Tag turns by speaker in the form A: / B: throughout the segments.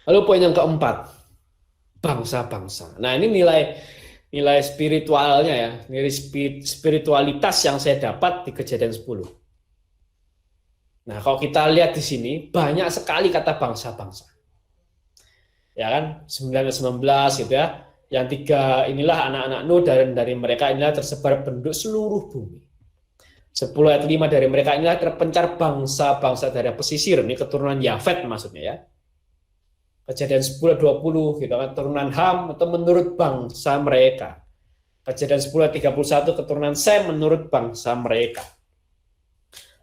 A: Lalu poin yang keempat, bangsa-bangsa. Nah, ini nilai spiritualnya ya, nilai spiritualitas yang saya dapat di Kejadian 10. Nah, kalau kita lihat di sini banyak sekali kata bangsa-bangsa. Ya kan? 19 gitu ya. Yang tiga inilah anak-anak Nuh, dan dari mereka inilah tersebar penduduk seluruh bumi. 10 ayat 5 dari mereka inilah terpencar bangsa-bangsa dari pesisir. Ini keturunan Yafet maksudnya ya. Kejadian 10 ayat 20 gitu kan, keturunan Ham atau menurut bangsa mereka. Kejadian 10 ayat 31 keturunan Sem menurut bangsa mereka.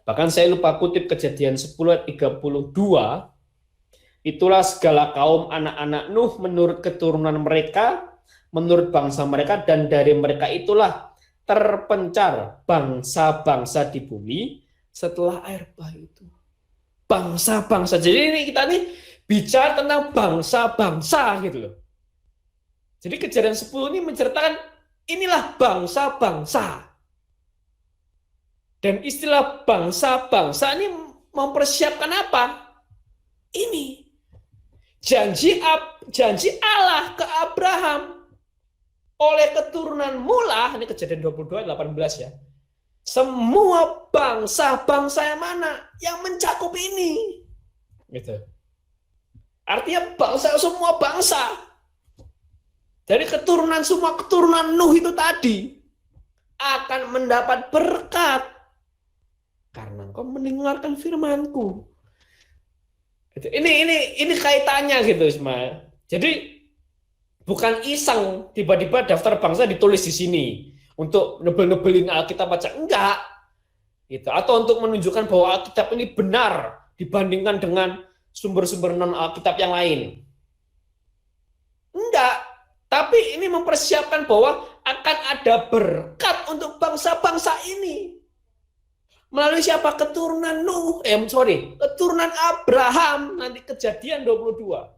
A: Bahkan saya lupa kutip Kejadian 10 ayat 32, itulah segala kaum anak-anak Nuh menurut keturunan mereka, menurut bangsa mereka, dan dari mereka itulah terpencar bangsa-bangsa di bumi setelah air bah itu. Bangsa-bangsa. Jadi ini kita nih bicara tentang bangsa-bangsa gitu loh. Jadi Kejadian 10 ini menceritakan inilah bangsa-bangsa. Dan istilah bangsa-bangsa ini mempersiapkan apa? Ini janji Allah ke Abraham oleh keturunan mula, ini Kejadian 22 ayat 18 ya. Semua bangsa-bangsa yang mana yang mencakup ini. Gitu. Artinya bangsa, semua bangsa. Dari semua keturunan Nuh itu tadi akan mendapat berkat karena engkau mendengarkan firman-Ku. Ini kaitannya gitu, Ismail. Jadi bukan iseng tiba-tiba daftar bangsa ditulis di sini untuk nebel-nebelin Alkitab aja, enggak. Gitu. Atau untuk menunjukkan bahwa Alkitab ini benar dibandingkan dengan sumber-sumber non-Alkitab yang lain. Enggak. Tapi ini mempersiapkan bahwa akan ada berkat untuk bangsa-bangsa ini. Melalui siapa? Keturunan Nuh, keturunan Abraham, nanti Kejadian 22.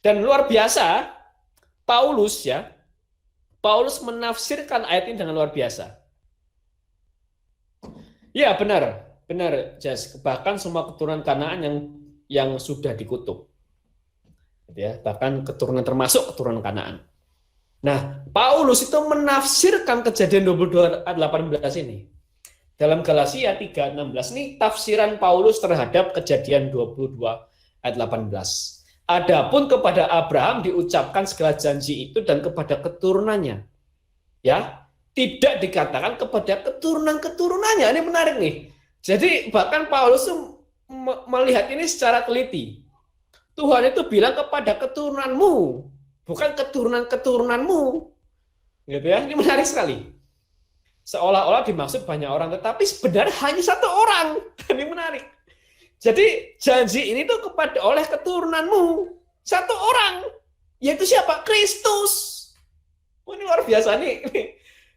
A: Dan luar biasa, Paulus menafsirkan ayat ini dengan luar biasa. Ya, benar, Jas. Bahkan semua keturunan Kanaan yang sudah dikutuk. Ya, bahkan keturunan termasuk keturunan Kanaan. Nah, Paulus itu menafsirkan Kejadian 22 ayat 18 ini. Dalam Galatia 3:16 ini tafsiran Paulus terhadap Kejadian 22 ayat 18. Adapun kepada Abraham diucapkan segala janji itu dan kepada keturunannya. Ya, tidak dikatakan kepada keturunan-keturunannya. Ini menarik nih. Jadi bahkan Paulus melihat ini secara teliti. Tuhan itu bilang kepada keturunanmu, bukan keturunan-keturunanmu. Gitu ya. Ini menarik sekali. Seolah-olah dimaksud banyak orang, tetapi sebenarnya hanya satu orang. Ini menarik. Jadi janji ini tuh oleh keturunanmu, satu orang, yaitu siapa? Kristus. Oh, ini luar biasa nih.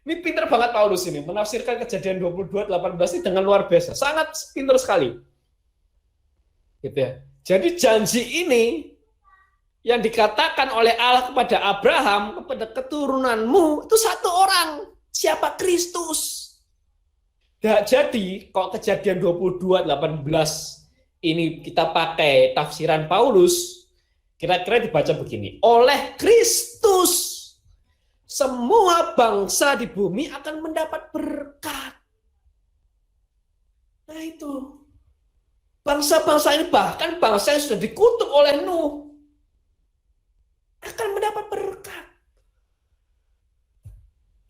A: Ini pinter banget Paulus ini menafsirkan Kejadian 22:18 ini dengan luar biasa, sangat pinter sekali. Gitu ya. Jadi janji ini yang dikatakan oleh Allah kepada Abraham, kepada keturunanmu itu satu orang. Siapa? Kristus. Nah, jadi kalau Kejadian 22:18 ini kita pakai tafsiran Paulus, kira-kira dibaca begini. Oleh Kristus semua bangsa di bumi akan mendapat berkat. Nah itu. Bangsa-bangsa ini, bahkan bangsa yang sudah dikutuk oleh Nuh, akan mendapat berkat.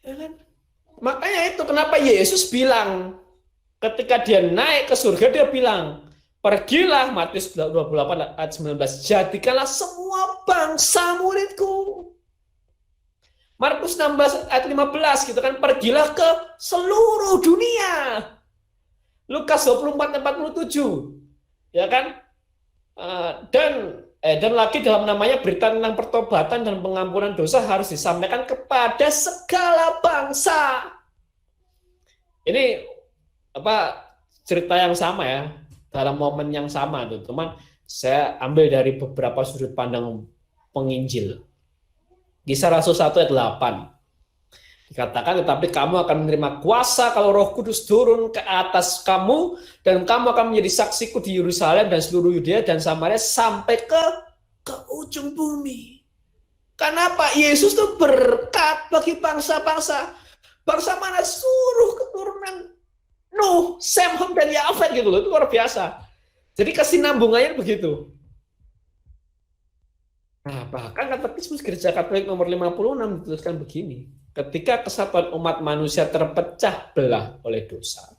A: Ya kan? Makanya itu kenapa Yesus bilang ketika dia naik ke surga, dia bilang, pergilah, Matius 28 ayat 19, jadikanlah semua bangsa muridku. Markus 16 ayat 15 gitu kan, pergilah ke seluruh dunia. Lukas 24 ayat 47 ya kan, dan lagi dalam namanya berita tentang pertobatan dan pengampunan dosa harus disampaikan kepada segala bangsa. Ini cerita yang sama ya, dalam momen yang sama tuh, teman. Saya ambil dari beberapa sudut pandang penginjil. Kisah Rasul 1 ayat 8. Dikatakan, tetapi kamu akan menerima kuasa kalau Roh Kudus turun ke atas kamu, dan kamu akan menjadi saksiku di Yerusalem dan seluruh Yudea dan Samaria sampai ke ujung bumi. Kenapa? Yesus itu berkat bagi bangsa-bangsa. Bangsa mana? Suruh keturunan Nuh, Sem, Ham, dan Yafet gitu loh. Itu luar biasa. Jadi kesinambungannya begitu. Nah, bahkan Katekismus Gereja Katolik nomor 56 dituliskan begini. Ketika kesatuan umat manusia terpecah belah oleh dosa,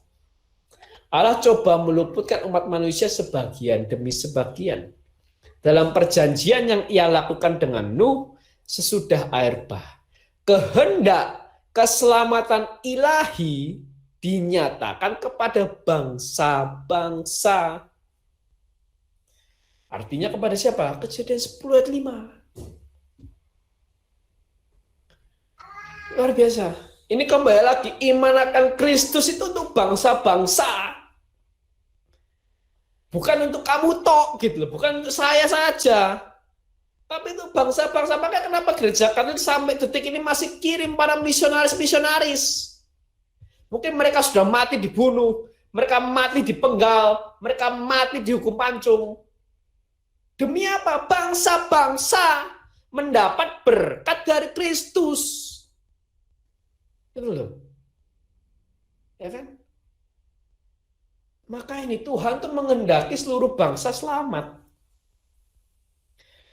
A: Allah coba meluputkan umat manusia sebagian demi sebagian. Dalam perjanjian yang ia lakukan dengan Nuh sesudah air bah. Kehendak keselamatan ilahi dinyatakan kepada bangsa-bangsa. Artinya kepada siapa? Kejadian 10 ayat 5. Luar biasa. Ini kembali lagi, iman akan Kristus itu untuk bangsa-bangsa. Bukan untuk kamu tok gitu loh, bukan untuk saya saja. Tapi itu bangsa-bangsa. Makanya kenapa gereja Katolik sampai detik ini masih kirim para misionaris-misionaris. Mungkin mereka sudah mati dibunuh, mereka mati dipenggal, mereka mati dihukum pancung. Demi apa? Bangsa-bangsa mendapat berkat dari Kristus. Itu loh. Ya kan? Maka ini Tuhan tuh mengendaki seluruh bangsa selamat.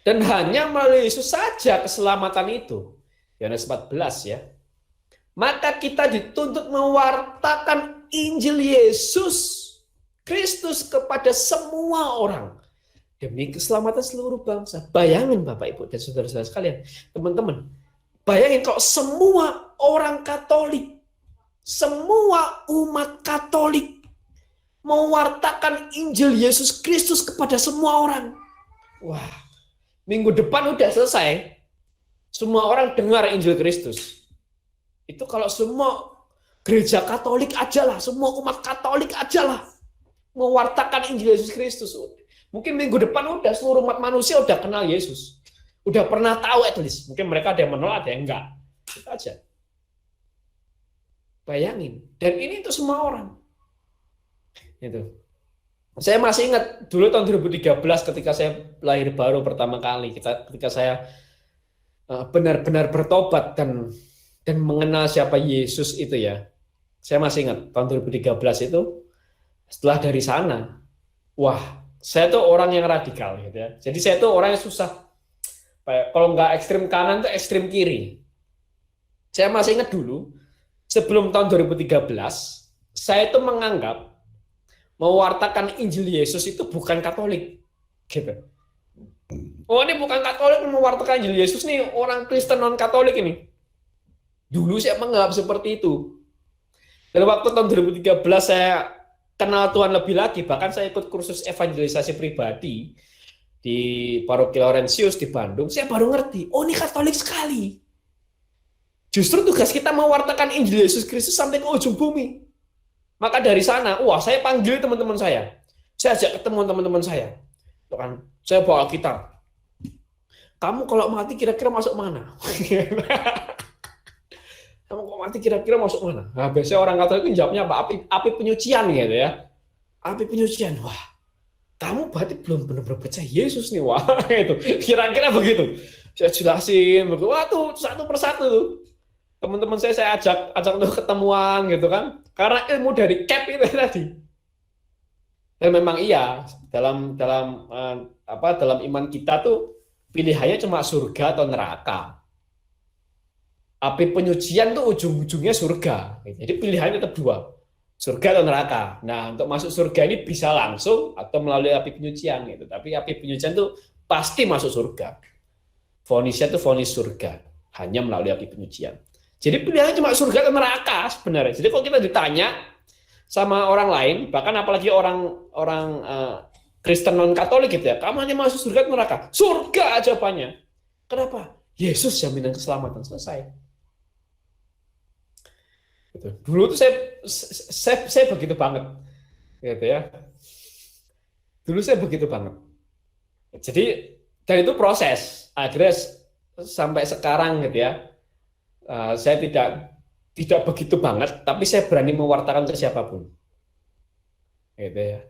A: Dan hanya melalui Yesus saja keselamatan itu. Yohanes 14 ya. Maka kita dituntut mewartakan Injil Yesus Kristus kepada semua orang. Demi keselamatan seluruh bangsa. Bayangin Bapak Ibu dan saudara-saudara sekalian, teman-teman. Bayangin kalau semua orang Katolik, semua umat Katolik mewartakan Injil Yesus Kristus kepada semua orang. Wah, minggu depan udah selesai. Semua orang dengar Injil Kristus. Itu kalau semua gereja Katolik aja lah, semua umat Katolik aja lah mewartakan Injil Yesus Kristus. Mungkin minggu depan udah seluruh umat manusia udah kenal Yesus. Udah pernah tahu at least. Mungkin mereka ada yang menolak, ada yang enggak. Itu aja. Bayangin. Dan ini itu semua orang. Itu. Saya masih ingat dulu tahun 2013 ketika saya lahir baru pertama kali. Ketika saya benar-benar bertobat dan mengenal siapa Yesus itu ya. Saya masih ingat tahun 2013 itu setelah dari sana. Wah, saya tuh orang yang radikal gitu ya. Jadi saya tuh orang yang susah. Kalau nggak ekstrim kanan tuh ekstrim kiri. Saya masih ingat dulu sebelum tahun 2013 saya itu menganggap mewartakan Injil Yesus itu bukan Katolik. Gitu. Oh ini bukan Katolik mewartakan Injil Yesus nih orang Kristen non Katolik ini. Dulu saya menganggap seperti itu. Dan waktu tahun 2013 saya kenal Tuhan lebih lagi, bahkan saya ikut kursus evangelisasi pribadi di Paroki Laurentius di Bandung, saya baru ngerti, oh ini Katolik sekali. Justru tugas kita mewartakan Injil Yesus Kristus sampai ke ujung bumi. Maka dari sana, wah saya panggil teman-teman saya ajak ketemu teman-teman saya. Kan, saya bawa Alkitab. Kamu kalau mati kira-kira masuk mana? Kamu kalau mati kira-kira masuk mana? Nah, biasanya orang Katolik itu jawabnya apa? Api penyucian gitu ya. Api penyucian. Wah, kamu berarti belum benar-benar percaya Yesus nih. Wah, itu kira-kira begitu. Saya jelasin, wah tuh satu persatu. Teman-teman saya ajak untuk ketemuan gitu kan. Karena ilmu dari CAP itu tadi. Dan memang iya, dalam iman kita tuh pilihannya cuma surga atau neraka. Api penyucian tuh ujung-ujungnya surga. Jadi pilihannya tetap dua, surga atau neraka. Nah, untuk masuk surga ini bisa langsung atau melalui api penyucian gitu. Tapi api penyucian tuh pasti masuk surga. Vonisnya tuh vonis surga, hanya melalui api penyucian. Jadi pilihannya cuma surga atau neraka sebenarnya. Jadi kalau kita ditanya sama orang lain, bahkan apalagi orang Kristen non Katolik gitu ya, kamu hanya masuk surga atau neraka? Surga jawabannya. Kenapa? Yesus jaminan keselamatan, selesai. Gitu. Dulu tuh saya begitu banget, gitu ya. Dulu saya begitu banget. Jadi dan itu proses. Akhirnya sampai sekarang gitu ya, saya tidak begitu banget, tapi saya berani mewartakan ke siapapun. Gitu ya.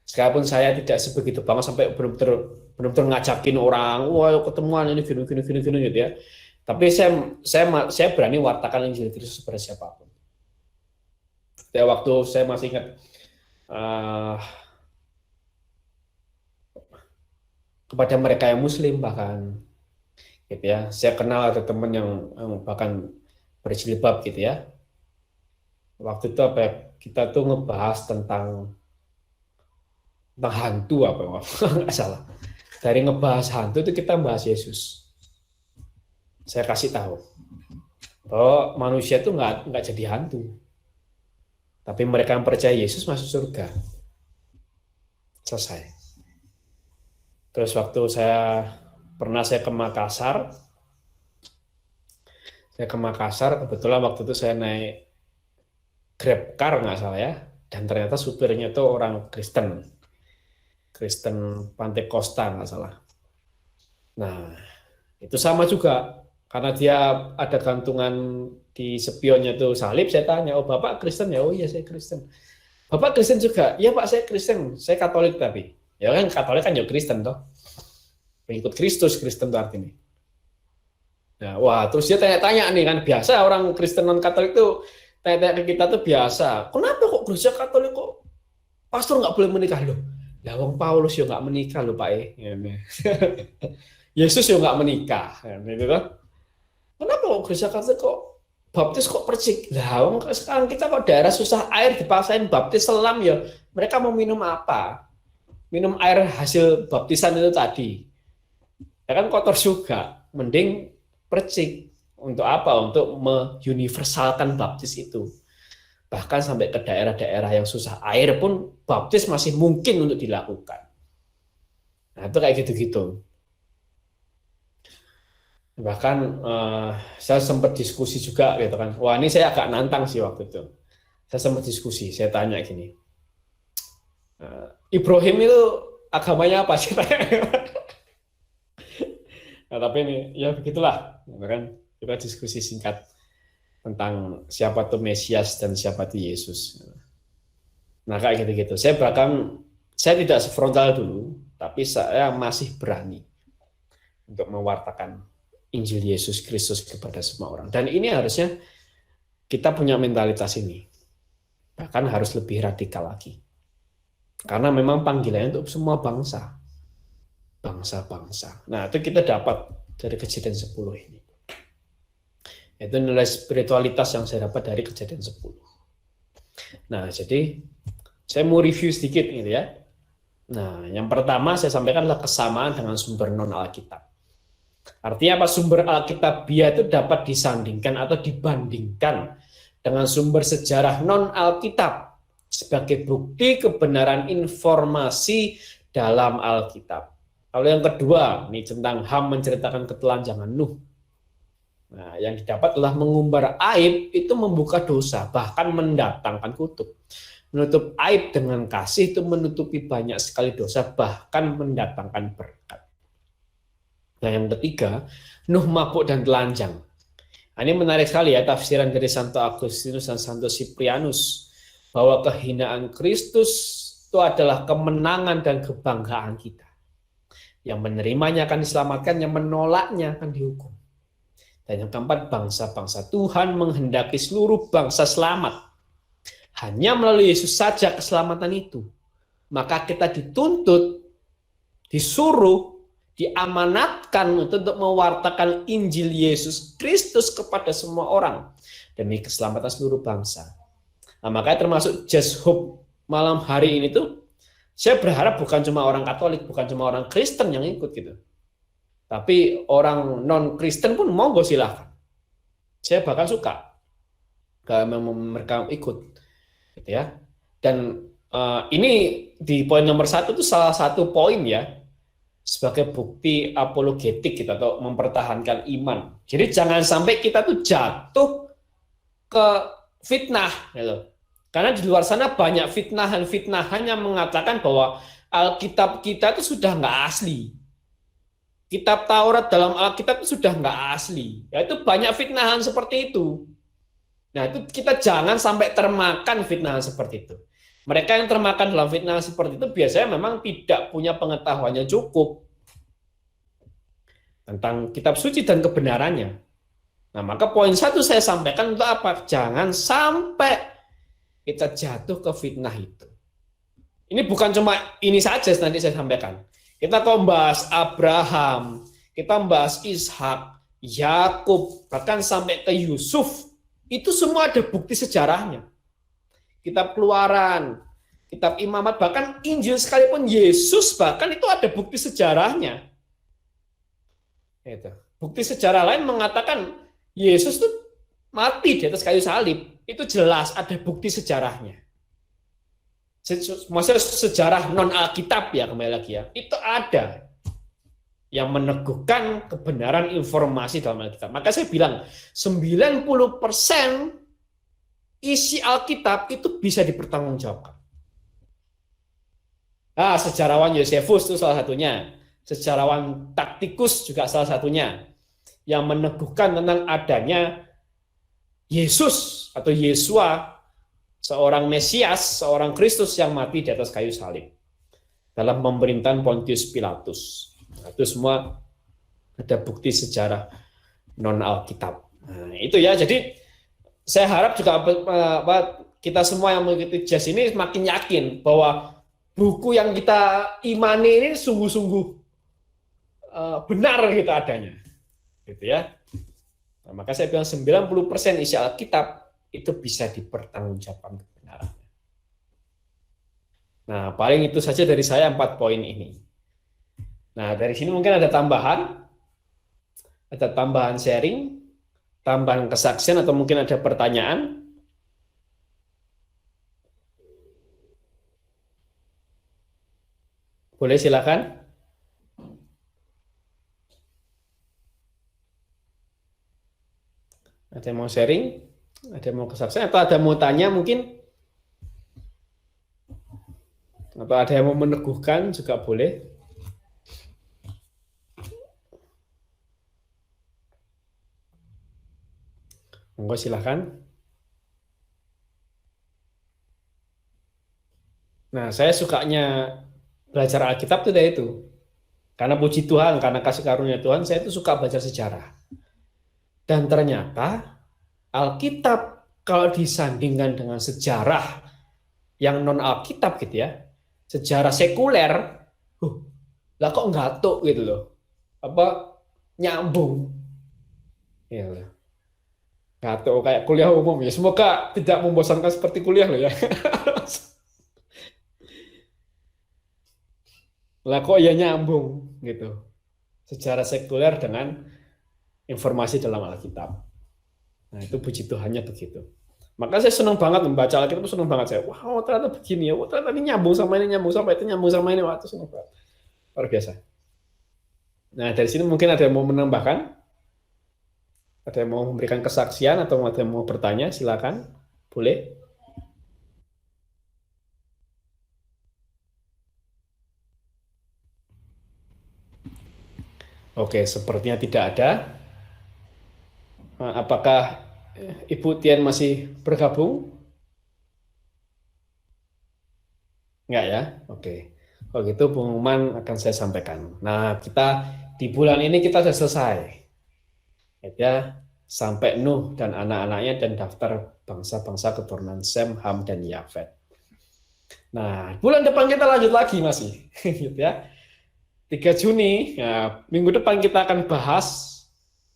A: Sekalipun saya tidak sebegitu banget sampai benar-benar ngajakin orang, wah ketemuan ini gini gitu ya. Tapi saya berani wartakan Injil Kristus kepada siapapun. Waktu saya masih ingat kepada mereka yang Muslim bahkan, gitu ya. Saya kenal ada teman yang bahkan berjilbab gitu ya. Waktu itu apa ya, kita tuh ngebahas tentang hantu apa nggak salah. Dari ngebahas hantu itu kita bahas Yesus. Saya kasih tahu bahwa manusia itu nggak jadi hantu, tapi mereka yang percaya Yesus masuk surga. Selesai. Terus waktu saya ke Makassar, kebetulan waktu itu saya naik Grab car nggak salah ya, dan ternyata supirnya itu orang Kristen Pantai Costa nggak salah. Nah itu sama juga, karena dia ada gantungan di spionnya itu salib. Saya tanya, oh Bapak Kristen ya? Oh iya saya Kristen. Bapak Kristen juga? Iya Pak saya Kristen, saya Katolik tapi. Ya kan Katolik kan ya Kristen toh. Pengikut Kristus, Kristen itu artinya. Nah, wah terus dia tanya-tanya nih kan, biasa orang Kristen non Katolik itu tanya-tanya ke kita tuh biasa. Kenapa kok gereja Katolik kok pastor nggak boleh menikah loh? Lah wong Paulus ya nggak menikah loh Pak Yesus ya nggak menikah, gitu kan? Kenapa kok gereja Katolik kok baptis kok percik? Lah wong sekarang kita kok daerah susah air dipaksain baptis selam ya. Mereka mau minum apa? Minum air hasil baptisan itu tadi. Ya kan kotor juga. Mending percik. Untuk apa? Untuk meuniversalkan baptis itu. Bahkan sampai ke daerah-daerah yang susah air pun baptis masih mungkin untuk dilakukan. Nah itu kayak gitu-gitu. Bahkan saya sempat diskusi juga gitu kan. Wah ini saya agak nantang sih waktu itu. Saya sempat diskusi, saya tanya gini. Ibrahim itu agamanya apa sih? Nah, tapi ini ya begitulah, gitu kan? Kita diskusi singkat tentang siapa tuh Mesias dan siapa tuh Yesus. Nah kayak gitu-gitu. Saya tidak sefrontal dulu, tapi saya masih berani untuk mewartakan Injil Yesus Kristus kepada semua orang. Dan ini harusnya kita punya mentalitas ini. Bahkan harus lebih radikal lagi. Karena memang panggilannya untuk semua bangsa. Bangsa-bangsa. Nah, itu kita dapat dari Kejadian 10 ini. Itu nilai spiritualitas yang saya dapat dari Kejadian 10. Nah, jadi saya mau review sedikit gitu ya. Nah, yang pertama saya sampaikan adalah kesamaan dengan sumber non-Alkitab. Artinya apa? Sumber Alkitabiah itu dapat disandingkan atau dibandingkan dengan sumber sejarah non-Alkitab sebagai bukti kebenaran informasi dalam Alkitab. Lalu yang kedua, ini tentang Ham menceritakan ketelanjangan Nuh. Nah, yang didapat adalah mengumbar aib itu membuka dosa, bahkan mendatangkan kutuk. Menutup aib dengan kasih itu menutupi banyak sekali dosa, bahkan mendatangkan berkat. Nah, yang ketiga, Nuh mabuk dan telanjang. Nah, ini menarik sekali ya tafsiran dari Santo Agustinus dan Santo Siprianus bahwa kehinaan Kristus itu adalah kemenangan dan kebanggaan kita. Yang menerimanya akan diselamatkan, yang menolaknya akan dihukum. Dan yang keempat, bangsa-bangsa. Tuhan menghendaki seluruh bangsa selamat. Hanya melalui Yesus saja keselamatan itu. Maka kita dituntut, disuruh, diamanatkan untuk mewartakan Injil Yesus Kristus kepada semua orang. Demi keselamatan seluruh bangsa. Nah, makanya termasuk Just Hope malam hari ini tuh, saya berharap bukan cuma orang Katolik, bukan cuma orang Kristen yang ikut gitu. Tapi orang non-Kristen pun monggo silahkan. Saya bahkan suka kalau mereka ikut, gitu ya. Dan ini di poin nomor 1 itu salah satu poin ya sebagai bukti apologetik kita atau mempertahankan iman. Jadi jangan sampai kita tuh jatuh ke fitnah, gitu. Karena di luar sana banyak fitnahan yang mengatakan bahwa Alkitab kita itu sudah nggak asli. Kitab Taurat dalam Alkitab itu sudah nggak asli. Ya, itu banyak fitnahan seperti itu. Nah, itu kita jangan sampai termakan fitnah seperti itu. Mereka yang termakan dalam fitnah seperti itu biasanya memang tidak punya pengetahuannya cukup tentang kitab suci dan kebenarannya. Nah, maka poin satu saya sampaikan untuk apa? Jangan sampai kita jatuh ke fitnah itu. Ini bukan cuma ini saja nanti saya sampaikan. Kita kok membahas Abraham, kita membahas Ishak, Yakub, bahkan sampai ke Yusuf. Itu semua ada bukti sejarahnya. Kitab Keluaran, kitab Imamat, bahkan Injil sekalipun Yesus, bahkan itu ada bukti sejarahnya. Itu. Bukti sejarah lain mengatakan Yesus itu mati di atas kayu salib. Itu jelas ada bukti sejarahnya. Maksudnya sejarah non Alkitab ya, kembali lagi ya. Itu ada yang meneguhkan kebenaran informasi dalam Alkitab. Maka saya bilang 90% isi Alkitab itu bisa dipertanggungjawabkan. Nah, sejarawan Yosefus itu salah satunya. Sejarawan Taktikus juga salah satunya. Yang meneguhkan tentang adanya Yesus atau Yesua, seorang Mesias, seorang Kristus yang mati di atas kayu salib dalam pemerintahan Pontius Pilatus. Nah, itu semua ada bukti sejarah non Alkitab. Nah, itu ya. Jadi saya harap juga kita semua yang mengikuti JAS ini makin yakin bahwa buku yang kita imani ini sungguh-sungguh benar gitu adanya. Gitu ya. Nah, maka saya bilang 90% isi Alkitab itu bisa dipertanggungjawabkan kebenarannya. Nah, paling itu saja dari saya 4 poin ini. Nah, dari sini mungkin ada tambahan sharing, tambahan kesaksian, atau mungkin ada pertanyaan. Boleh, silakan. Ada yang mau sharing, ada yang mau kesaksian, atau ada yang mau tanya mungkin, atau ada yang mau meneguhkan juga boleh. Monggo silakan. Nah, saya sukanya belajar Alkitab itu dari itu. Karena puji Tuhan, karena kasih karunia Tuhan, saya itu suka baca sejarah. Dan ternyata Alkitab kalau disandingkan dengan sejarah yang non Alkitab gitu ya, sejarah sekuler, lah kok ngatuk gitu loh, apa nyambung, ya ngatuk kayak kuliah umum ya. Semoga tidak membosankan seperti kuliah loh ya. Lah kok ya nyambung gitu, sejarah sekuler dengan informasi dalam Alkitab. Nah, itu puji Tuhannya begitu. Maka saya senang banget membaca Alkitab, senang banget saya. Wow, ternyata begini ya. Ternyata ini nyambung sama ini, nyambung sama itu, nyambung sama ini. Wah, itu senang banget. Luar biasa. Nah, dari sini mungkin ada yang mau menambahkan? Ada yang mau memberikan kesaksian atau ada yang mau bertanya? Silakan. Boleh. Oke, sepertinya tidak ada. Apakah Ibu Tian masih bergabung? Enggak ya? Oke. Kalau gitu pengumuman akan saya sampaikan. Nah, kita di bulan ini kita sudah selesai. Ya, sampai Nuh dan anak-anaknya dan daftar bangsa-bangsa keturunan Sem, Ham, dan Yafet. Nah, bulan depan kita lanjut lagi masih. Gitu ya. 3 Juni, ya, minggu depan kita akan bahas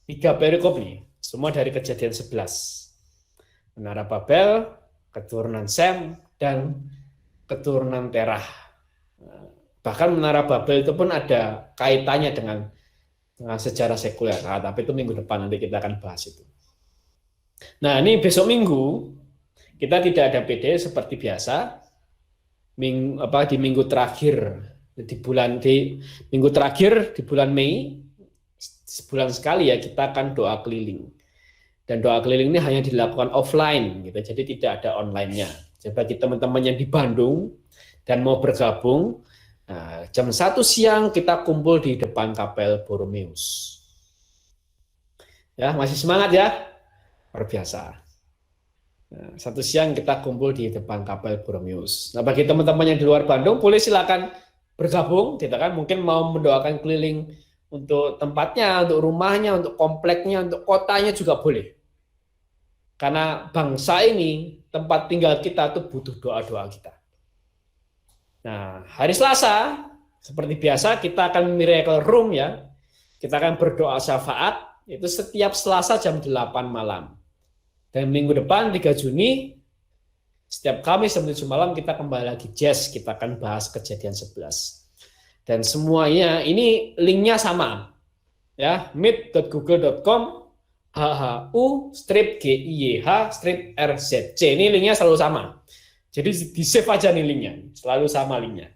A: 3 perikop nih. Semua dari Kejadian 11. Menara Babel, keturunan Sem, dan keturunan Terah. Bahkan Menara Babel itu pun ada kaitannya dengan sejarah sekuler. Nah, tapi itu minggu depan nanti kita akan bahas itu. Nah, ini besok minggu kita tidak ada PD seperti biasa. Di minggu terakhir di minggu terakhir di bulan Mei, sebulan sekali ya kita akan doa keliling. Dan doa keliling ini hanya dilakukan offline gitu. Jadi tidak ada online-nya. Jadi bagi teman-teman yang di Bandung dan mau bergabung, nah, jam 1 siang kita kumpul di depan Kapel Borromeus. Ya, masih semangat ya? Luar biasa. Nah, satu siang kita kumpul di depan Kapel Borromeus. Nah, bagi teman-teman yang di luar Bandung, boleh silakan bergabung, gitu kan? Mungkin mau mendoakan keliling untuk tempatnya, untuk rumahnya, untuk kompleknya, untuk kotanya juga boleh. Karena bangsa ini, tempat tinggal kita itu butuh doa-doa kita. Nah, hari Selasa, seperti biasa, kita akan miracle room ya. Kita akan berdoa syafaat, itu setiap Selasa jam 8 malam. Dan minggu depan 3 Juni setiap Kamis jam 7 malam kita kembali lagi jazz, kita akan bahas Kejadian 11. Dan semuanya ini linknya sama. Ya, meet.google.com HHU-GIYH-RZC. Ini linknya selalu sama. Jadi di save aja nih linknya, selalu sama linknya.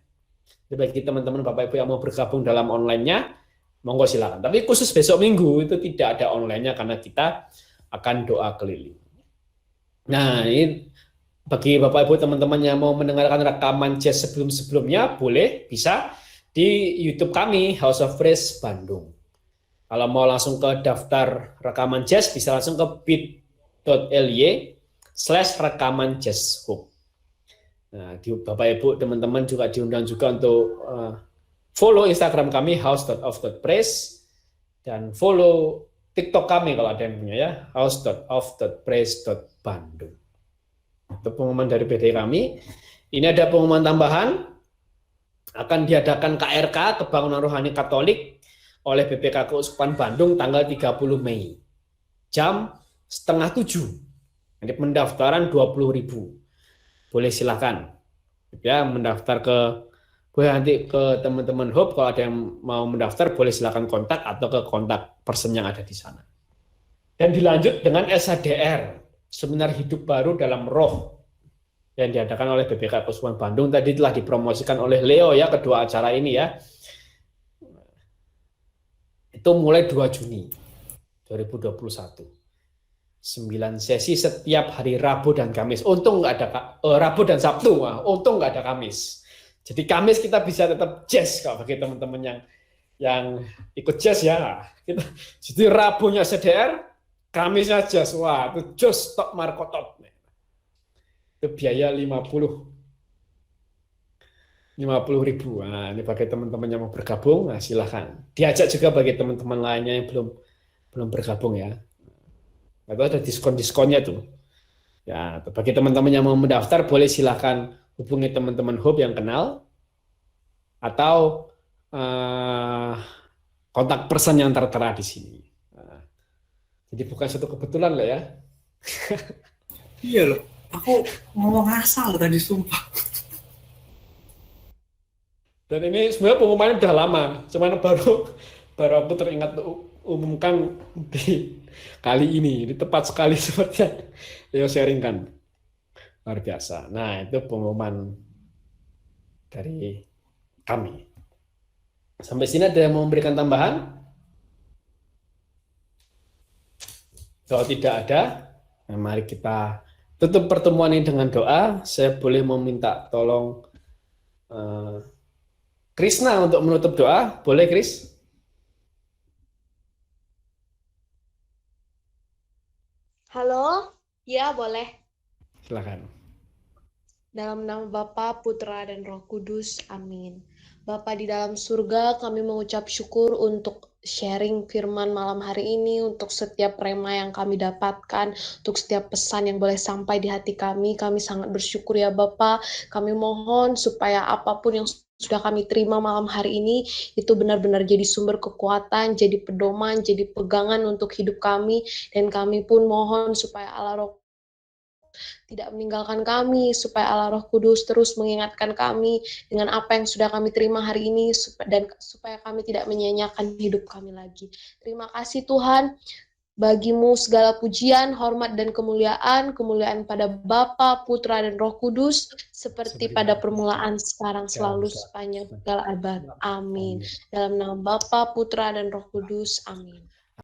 A: Jadi bagi teman-teman Bapak Ibu yang mau bergabung dalam online-nya, monggo silakan. Tapi khusus besok Minggu itu tidak ada online-nya karena kita akan doa keliling. Nah, ini bagi Bapak Ibu teman-teman yang mau mendengarkan rekaman jazz sebelum-sebelumnya, boleh, bisa di YouTube kami, House of Praise Bandung. Kalau mau langsung ke daftar rekaman jazz, bisa langsung ke bit.ly/rekaman jazz hub. Nah, Bapak Ibu teman-teman juga diundang juga untuk follow Instagram kami, house.of.praise, dan follow TikTok kami kalau ada yang punya ya, house.of.praise.bandung. Itu pengumuman dari PD kami. Ini ada pengumuman tambahan, akan diadakan KRK, Kebangunan Rohani Katolik, oleh BPK Keuskupan Bandung tanggal 30 Mei. Jam 6:30. Ini pendaftaran 20.000. Boleh silakan. Ya, mendaftar boleh nanti ke teman-teman Hope, kalau ada yang mau mendaftar boleh silakan kontak atau ke kontak person yang ada di sana. Dan dilanjut dengan SHDR, Seminar Hidup Baru dalam Roh, yang diadakan oleh BPK Keuskupan Bandung. Tadi telah dipromosikan oleh Leo ya, kedua acara ini ya. Itu mulai 2 Juni 2021. 9 sesi setiap hari Rabu dan Kamis. Untung nggak ada Rabu dan Sabtu, untung nggak ada Kamis. Jadi Kamis kita bisa tetap jazz kalau bagi teman-teman yang ikut jazz ya. Jadi Rabunya CDR, Kamisnya jazz. Wah, itu jazz top Marco top. Itu biaya 50.000. Nah, ini bagi teman-teman yang mau bergabung, nah silahkan. Diajak juga bagi teman-teman lainnya yang belum bergabung ya. Itu ada diskon-diskonnya tuh. Ya, bagi teman-teman yang mau mendaftar, boleh silahkan hubungi teman-teman Hope yang kenal, atau kontak person yang tertera di sini. Nah, jadi bukan suatu kebetulan lah ya.
B: Iya loh, aku ngomong asal tadi sumpah.
A: Dan ini sebenarnya pengumumannya udah lama, cuman baru aku teringat umumkan di kali ini. Ini tepat sekali seperti yang Leo sharingkan. Luar biasa. Nah, itu pengumuman dari kami. Sampai sini ada yang mau memberikan tambahan? Kalau tidak ada, nah mari kita tutup pertemuan ini dengan doa. Saya boleh meminta tolong Krisna untuk menutup doa. Boleh, Kris?
C: Halo, ya boleh.
A: Silakan.
C: Dalam nama Bapa, Putra, dan Roh Kudus, amin. Bapa di dalam surga, kami mengucap syukur untuk sharing firman malam hari ini, untuk setiap rema yang kami dapatkan, untuk setiap pesan yang boleh sampai di hati kami. Kami sangat bersyukur ya Bapa. Kami mohon supaya apapun yang sudah kami terima malam hari ini, itu benar-benar jadi sumber kekuatan, jadi pedoman, jadi pegangan untuk hidup kami. Dan kami pun mohon supaya Allah Roh tidak meninggalkan kami, supaya Allah Roh Kudus terus mengingatkan kami dengan apa yang sudah kami terima hari ini, dan supaya kami tidak menyia-nyiakan hidup kami lagi. Terima kasih Tuhan, bagimu segala pujian, hormat, dan kemuliaan pada Bapa, Putra, dan Roh Kudus, seperti pada permulaan, sekarang, selalu, sepanjang segala abad. Amin. Dalam nama Bapa, Putra, dan Roh Kudus. Amin.